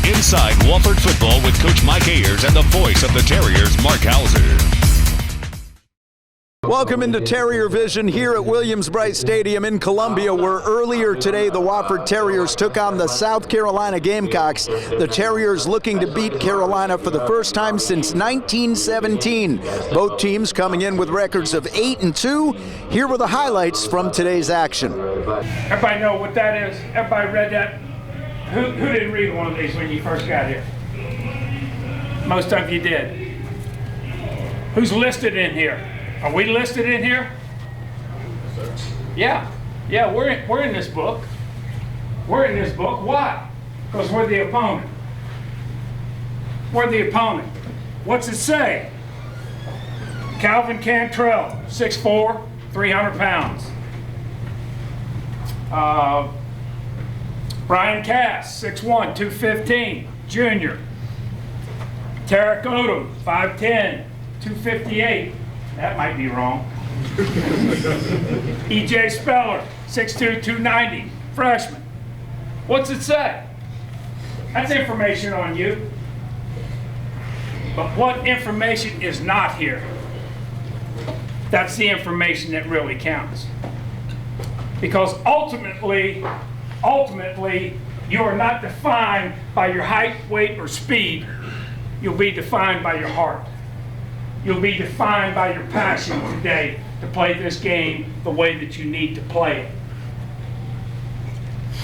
Inside Wofford football with Coach Mike Ayers and the voice of the Terriers, Mark Hauser. Welcome into Terrier Vision here at Williams-Brice Stadium in Columbia, where earlier today the Wofford Terriers took on the South Carolina Gamecocks. The Terriers looking to beat Carolina for the first time since 1917. Both teams coming in with records of 8-2. Here were the highlights from today's action. Everybody know what that is? Everybody read that? Who didn't read one of these when you first got here? Most of you did. Who's listed in here? Are we listed in here? Yeah, we're in this book. We're in this book. Why? Because we're the opponent. We're the opponent. What's it say? Calvin Cantrell, 6'4", 300 pounds. Brian Cass, 6'1", 215, junior. Tarek Odom, 5'10", 258. That might be wrong. E.J. Speller, 6'2", 290, freshman. What's it say? That's information on you. But what information is not here? That's the information that really counts. Because ultimately, you are not defined by your height, weight, or speed. You'll be defined by your heart. You'll be defined by your passion today to play this game the way that you need to play it.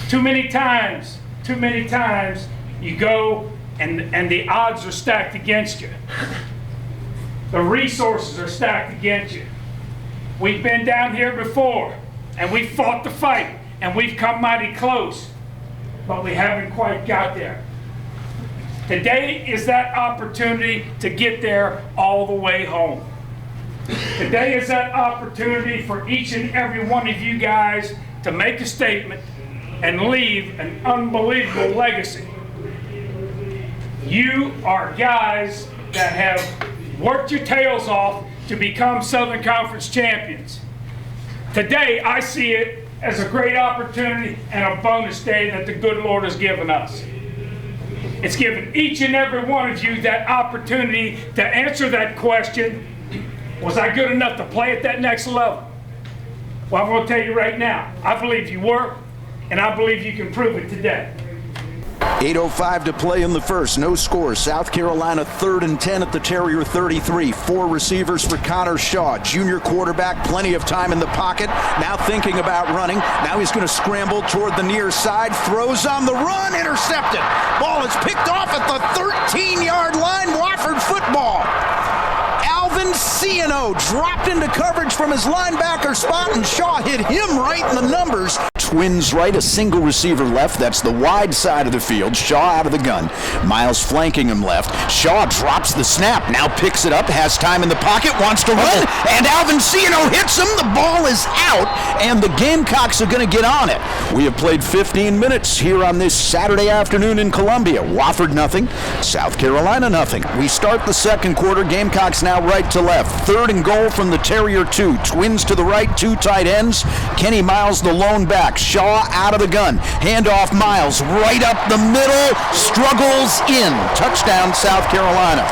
Too many times, you go and the odds are stacked against you. The resources are stacked against you. We've been down here before, and we fought the fight, and we've come mighty close, but we haven't quite got there. Today is that opportunity to get there all the way home. Today is that opportunity for each and every one of you guys to make a statement and leave an unbelievable legacy. You are guys that have worked your tails off to become Southern Conference champions. Today, I see it as a great opportunity and a bonus day that the good Lord has given us. It's given each and every one of you that opportunity to answer that question, was I good enough to play at that next level? Well, I'm going to tell you right now, I believe you were, and I believe you can prove it today. 8:05 to play in the first. No score. South Carolina 3rd and 10 at the Terrier 33. 4 receivers for Connor Shaw. Junior quarterback, plenty of time in the pocket. Now thinking about running. Now he's going to scramble toward the near side. Throws on the run. Intercepted. Ball is picked off at the 13-yard line. Wofford football. Alvin Scioneaux dropped into coverage from his linebacker spot, and Shaw hit him right in the numbers. Twins right, a single receiver left. That's the wide side of the field. Shaw out of the gun. Miles flanking him left. Shaw drops the snap, now picks it up, has time in the pocket, wants to run, and Alvin Scioneaux hits him. The ball is out, and the Gamecocks are going to get on it. We have played 15 minutes here on this Saturday afternoon in Columbia. Wofford nothing, South Carolina nothing. We start the second quarter. Gamecocks now right to left. 3rd and goal from the Terrier 2. Twins to the right, 2 tight ends. Kenny Miles the lone back. Shaw out of the gun. Handoff Miles right up the middle. Struggles in. Touchdown South Carolina.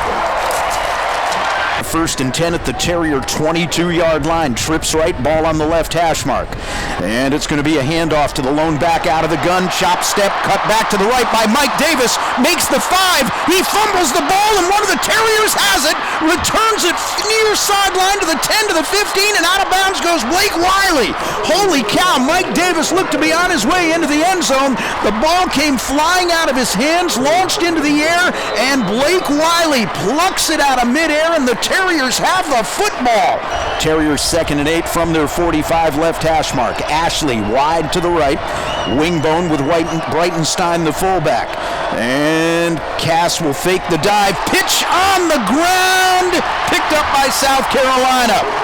1st and 10 at the Terrier 22-yard line. Trips right, ball on the left hash mark. And it's going to be a handoff to the lone back out of the gun. Chop step, cut back to the right by Mike Davis. Makes the 5. He fumbles the ball, and one of the Terriers has it. Returns it near sideline to the 10 to the 15, and out of bounds goes Blake Wiley. Holy cow, Mike Davis looked to be on his way into the end zone. The ball came flying out of his hands, launched into the air, and Blake Wiley plucks it out of midair, and the Terriers have the football. Terriers 2nd and 8 from their 45 left hash mark. Ashley wide to the right. Wingbone with Breitenstein the fullback. And Cass will fake the dive. Pitch on the ground. Picked up by South Carolina.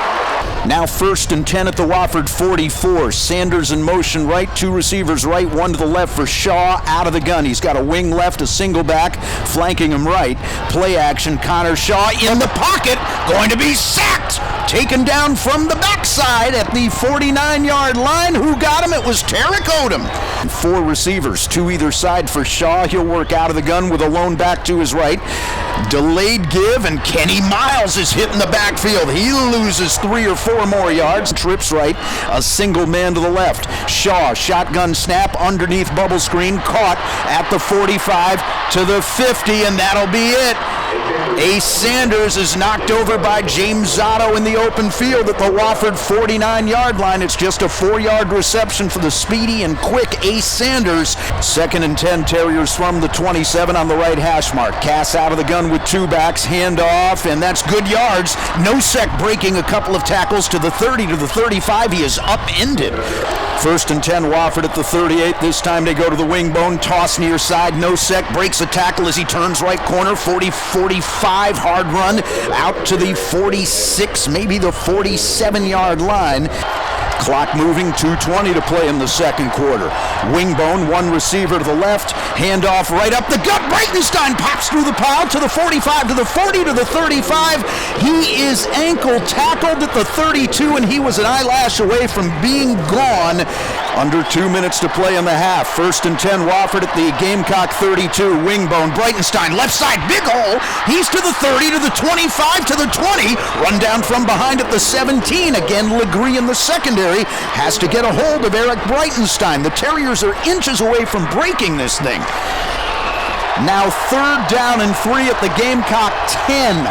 Now 1st and 10 at the Wofford 44. Sanders in motion right, 2 receivers right, 1 to the left for Shaw out of the gun. He's got a wing left, a single back, flanking him right. Play action, Connor Shaw in the pocket, going to be sacked. taken down from the backside at the 49-yard line. Who got him? It was Tarek Odom. 4 receivers, 2 either side for Shaw. He'll work out of the gun with a lone back to his right. Delayed give, and Kenny Miles is hit in the backfield. He loses 3 or 4 more yards. Trips right, a single man to the left. Shaw, shotgun snap underneath bubble screen, caught at the 45 to the 50, and that'll be it. Ace Sanders is knocked over by James Zotto in the open field at the Wofford 49-yard line. It's just a 4-yard reception for the speedy and quick Ace Sanders. 2nd and 10, Terriers from the 27 on the right hash mark. Cass out of the gun with 2 backs, handoff, and that's good yards. Nosek breaking a couple of tackles to the 30 to the 35. He is upended. 1st and 10, Wofford at the 38. This time they go to the wing bone, toss near side. Nosek breaks a tackle as he turns right corner. 40-45, hard run out to the 46, maybe the 47-yard line. Clock moving, 2:20 to play in the second quarter. Wingbone, 1 receiver to the left, handoff right up the gut. Breitenstein pops through the pile to the 45, to the 40, to the 35. He is ankle tackled at the 32, and he was an eyelash away from being gone. Under 2 minutes to play in the half. 1st and 10, Wofford at the Gamecock 32. Wingbone, Breitenstein, left side, big hole. He's to the 30, to the 25, to the 20. Run down from behind at the 17. Again, Legree in the secondary has to get a hold of Eric Breitenstein. The Terriers are inches away from breaking this thing. Now 3rd down and 3 at the Gamecock 10.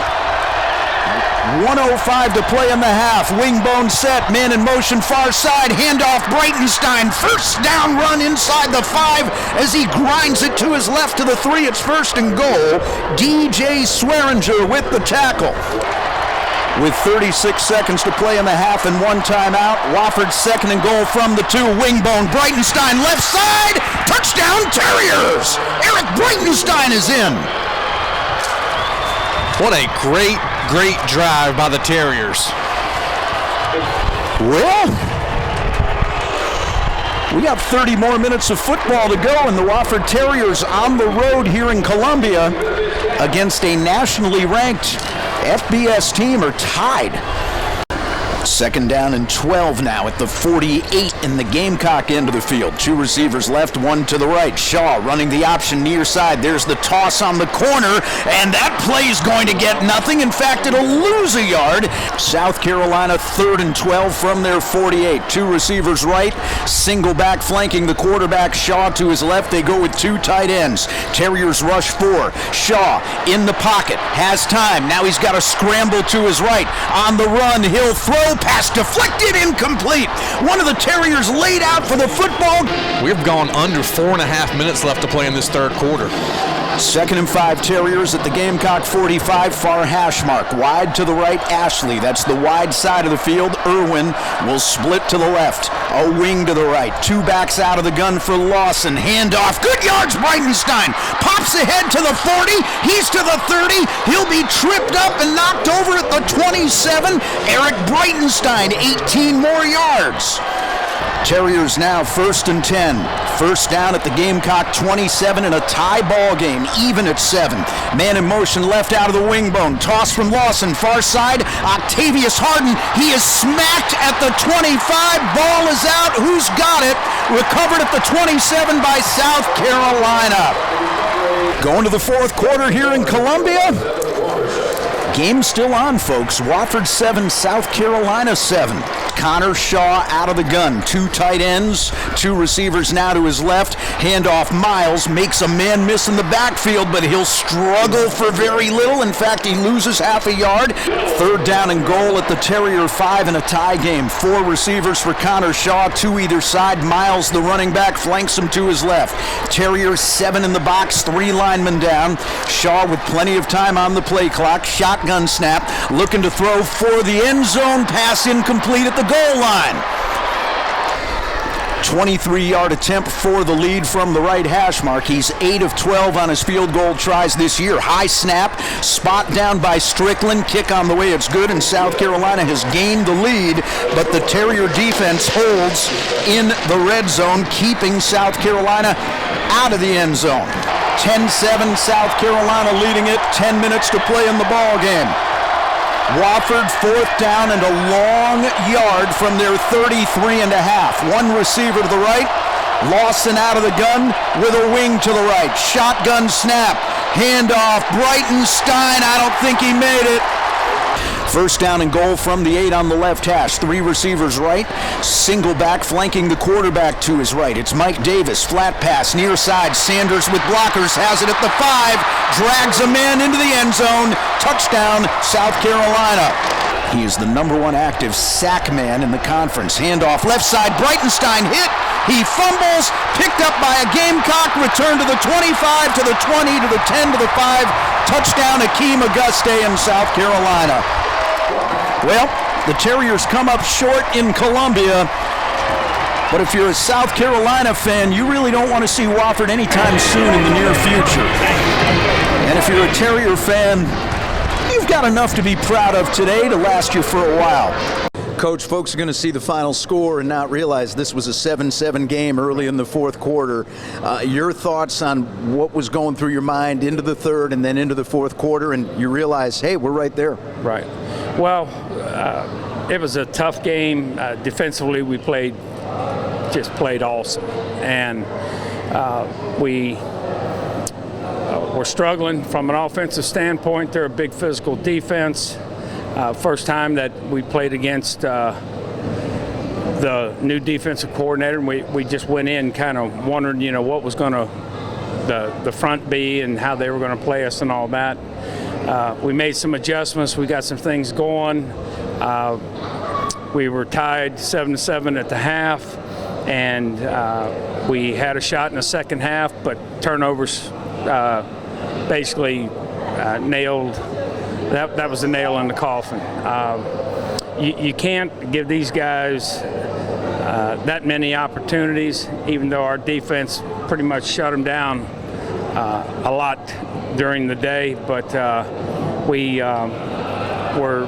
1:05 to play in the half. Wingbone set, man in motion, far side, handoff, Breitenstein. 1st down run inside the 5 as he grinds it to his left to the 3. It's 1st and goal. DJ Swearinger with the tackle. With 36 seconds to play in the half and 1 timeout, Wofford 2nd and goal from the 2. Wingbone, Breitenstein, left side, touchdown Terriers! Eric Breitenstein is in. What a great drive by the Terriers. Well, we got 30 more minutes of football to go, and the Wofford Terriers on the road here in Columbia against a nationally ranked FBS team are tied. 2nd down and 12 now at the 48 in the Gamecock end of the field. 2 receivers left, 1 to the right. Shaw running the option near side. There's the toss on the corner, and that play's going to get nothing. In fact, it'll lose a yard. South Carolina 3rd and 12 from their 48. 2 receivers right, single back flanking the quarterback. Shaw to his left. They go with 2 tight ends. Terriers rush 4. Shaw in the pocket, has time. Now he's got to scramble to his right. On the run, he'll throw. Pass deflected, incomplete. One of the Terriers laid out for the football. We've gone under 4.5 minutes left to play in this 3rd quarter. 2nd and 5, Terriers at the Gamecock 45, far hash mark. Wide to the right, Ashley. That's the wide side of the field. Irwin will split to the left. A wing to the right. 2 backs out of the gun for Lawson. Handoff. Good yards, Breitenstein. Pops ahead to the 40. He's to the 30. He'll be tripped up and knocked over at the 27. Eric Breitenstein, 18 more yards. Terriers now 1st and 10. 1st down at the Gamecock 27 in a tie ball game, even at 7. Man in motion left out of the wingbone. Toss from Lawson, far side. Octavius Harden, he is smacked at the 25. Ball is out. Who's got it? Recovered at the 27 by South Carolina. Going to the 4th quarter here in Columbia. Game still on, folks. Wofford 7, South Carolina 7. Connor Shaw out of the gun. 2 tight ends, 2 receivers now to his left. Handoff, Miles makes a man miss in the backfield, but he'll struggle for very little. In fact, he loses half a yard. 3rd down and goal at the Terrier 5 in a tie game. 4 receivers for Connor Shaw, 2 either side. Miles, the running back, flanks him to his left. Terrier 7 in the box, 3 linemen down. Shaw with plenty of time on the play clock. Shotgun snap, looking to throw for the end zone. Pass incomplete at the goal line. 23-yard attempt for the lead from the right hash mark. He's 8 of 12 on his field goal tries this year. High snap, spot down by Strickland. Kick on the way, it's good, and South Carolina has gained the lead, but the Terrier defense holds in the red zone, keeping South Carolina out of the end zone. 10-7, South Carolina leading it. 10 minutes to play in the ball game. Wofford, 4th down and a long yard from their 33.5. One receiver to the right. Lawson out of the gun with a wing to the right. Shotgun snap. Handoff. Breitenstein. I don't think he made it. First down and goal from the 8 on the left hash. 3 receivers right. Single back flanking the quarterback to his right. It's Mike Davis. Flat pass near side. Sanders with blockers has it at the 5. Drags a man into the end zone. Touchdown, South Carolina. He is the #1 active sack man in the conference. Handoff left side. Breitenstein hit. He fumbles. Picked up by a Gamecock. Return to the 25, to the 20, to the 10, to the 5. Touchdown, Akeem Auguste in South Carolina. Well, the Terriers come up short in Columbia, but if you're a South Carolina fan, you really don't want to see Wofford anytime soon in the near future. And if you're a Terrier fan, you've got enough to be proud of today to last you for a while. Coach, folks are going to see the final score and not realize this was a 7-7 game early in the 4th quarter. Your thoughts on what was going through your mind into the 3rd and then into the 4th quarter, and you realize, hey, we're right there. Right. Well, it was a tough game. Defensively, we played awesome, and we were struggling from an offensive standpoint. They're a big physical defense. First time that we played against the new defensive coordinator, and we just went in kind of wondering, what was going to the front be and how they were going to play us and all that. We made some adjustments. We got some things going. We were tied 7-7 at the half, and we had a shot in the second half, but turnovers basically nailed. That was the nail in the coffin. You can't give these guys that many opportunities, even though our defense pretty much shut them down a lot during the day. But we were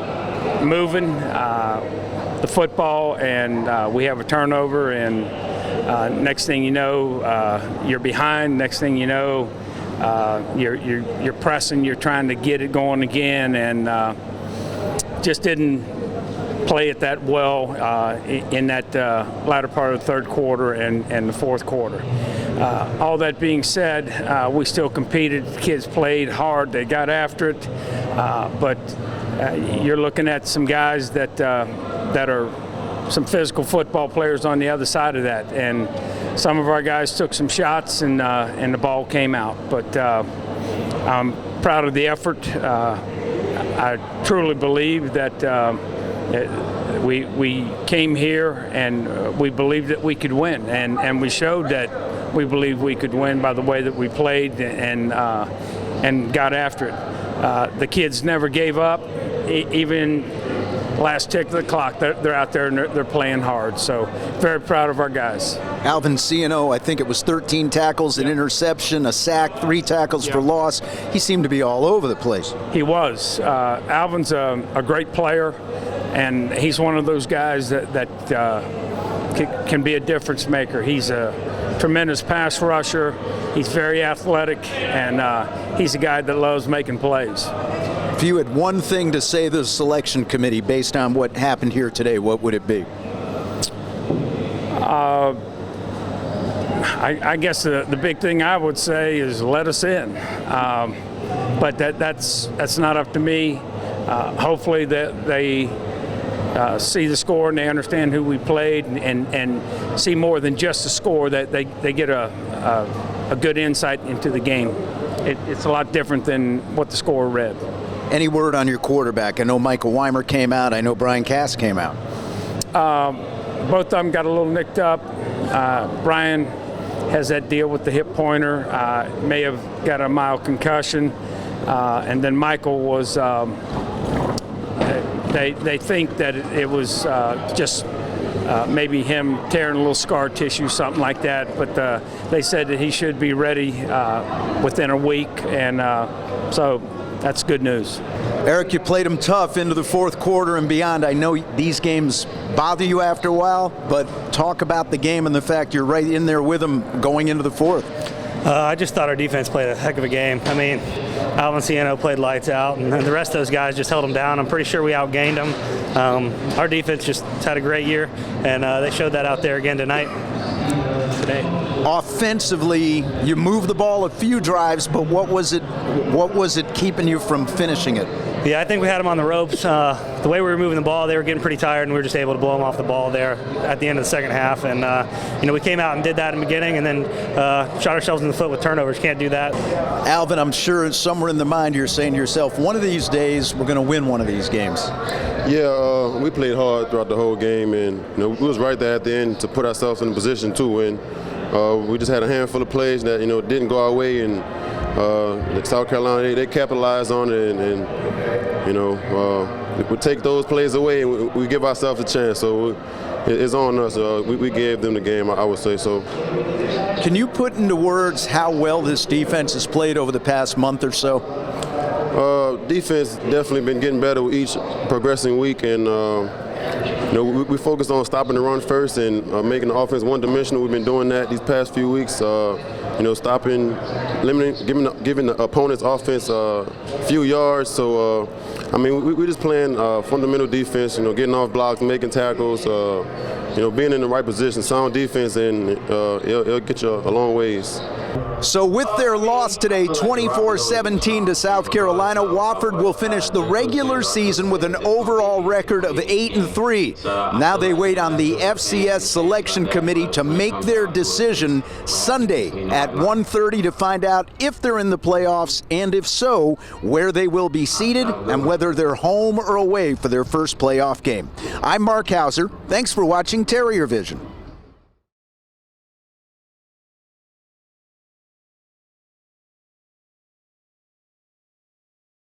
moving the football, and we have a turnover, and next thing you know, you're behind. Next thing you know, you're pressing, you're trying to get it going again, and just didn't play it that well in that latter part of the 3rd quarter and the 4th quarter. All that being said, we still competed. The kids played hard. They got after it, but you're looking at some guys that are some physical football players on the other side of that, and some of our guys took some shots, and the ball came out. But I'm proud of the effort. I truly believe that we came here and we believed that we could win, and we showed that we believed we could win by the way that we played and got after it. The kids never gave up, even last tick of the clock. They're out there and they're playing hard. So very proud of our guys. Alvin Scioneaux, I think it was 13 tackles, an interception, a sack, 3 tackles for loss. He seemed to be all over the place. He was. Alvin's a great player, and he's one of those guys that can be a difference maker. He's a tremendous pass rusher. He's very athletic, and he's a guy that loves making plays. If you had one thing to say to the selection committee based on what happened here today, what would it be? I guess the big thing I would say is let us in. But that's not up to me. Hopefully that they see the score and they understand who we played and see more than just the score, that they get a good insight into the game. It's a lot different than what the score read. Any word on your quarterback? I know Michael Weimer came out. I know Brian Cass came out. Both of them got a little nicked up. Brian has that deal with the hip pointer. May have got a mild concussion. And then Michael was, they think that it was just maybe him tearing a little scar tissue, something like that. But they said that he should be ready within a week. And so that's good news. Eric, you played them tough into the 4th quarter and beyond. I know these games bother you after a while, but talk about the game and the fact you're right in there with them going into the 4th. I just thought our defense played a heck of a game. I mean, Alvin Scioneaux played lights out, and the rest of those guys just held them down. I'm pretty sure we outgained them. Our defense just had a great year, and they showed that out there again today. Offensively, you moved the ball a few drives, but what was it keeping you from finishing it? Yeah, I think we had them on the ropes. The way we were moving the ball, they were getting pretty tired, and we were just able to blow them off the ball there at the end of the second half. And we came out and did that in the beginning, and then shot ourselves in the foot with turnovers. Can't do that. Alvin, I'm sure somewhere in the mind you're saying to yourself, one of these days we're going to win one of these games. Yeah, we played hard throughout the whole game, and we was right there at the end to put ourselves in a position to win. We just had a handful of plays that didn't go our way, and South Carolina they capitalized on it, and we take those plays away and we give ourselves a chance. So it's on us. We gave them the game, I would say so. Can you put into words how well this defense has played over the past month or so? Defense definitely been getting better with each progressing week, and we focused on stopping the run first and making the offense one-dimensional. We've been doing that these past few weeks. Stopping, limiting, giving the opponent's offense a few yards. So, we're just playing fundamental defense. Getting off blocks, making tackles. Being in the right position, sound defense, and it'll get you a long ways. So with their loss today, 24-17 to South Carolina, Wofford will finish the regular season with an overall record of 8-3. Now they wait on the FCS selection committee to make their decision Sunday at 1:30 to find out if they're in the playoffs, and if so, where they will be seated and whether they're home or away for their first playoff game. I'm Mark Hauser. Thanks for watching Terrier Vision.